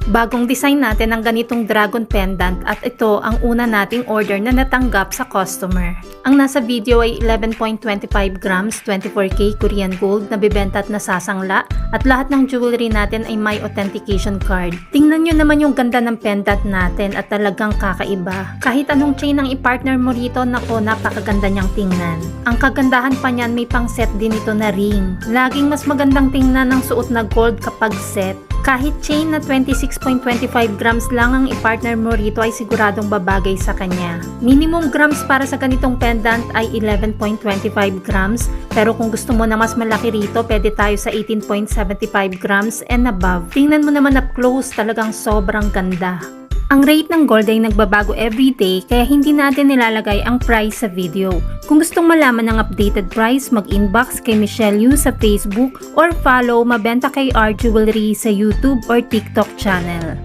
Bagong design natin ang ganitong dragon pendant at ito ang una nating order na natanggap sa customer. Ang nasa video ay 11.25 grams 24K Korean gold na bibenta at nasasangla at lahat ng jewelry natin ay may authentication card. Tingnan nyo naman yung ganda ng pendant natin at talagang kakaiba. Kahit anong chain ang i-partner mo rito, nako, napakaganda niyang tingnan. Ang kagandahan pa niyan, may pang set din ito na ring. Laging mas magandang tingnan ng suot na gold kapag set. Kahit chain na 26.25 grams lang ang i-partner mo rito ay siguradong babagay sa kanya. Minimum grams para sa ganitong pendant ay 11.25 grams, pero kung gusto mo na mas malaki rito, pwede tayo sa 18.75 grams and above. Tingnan mo naman up close, talagang sobrang ganda. Ang rate ng gold ay nagbabago everyday kaya hindi natin nilalagay ang price sa video. Kung gustong malaman ng updated price, mag-inbox kay Michelle Yu sa Facebook or follow Mabenta KR Jewelry sa YouTube or TikTok channel.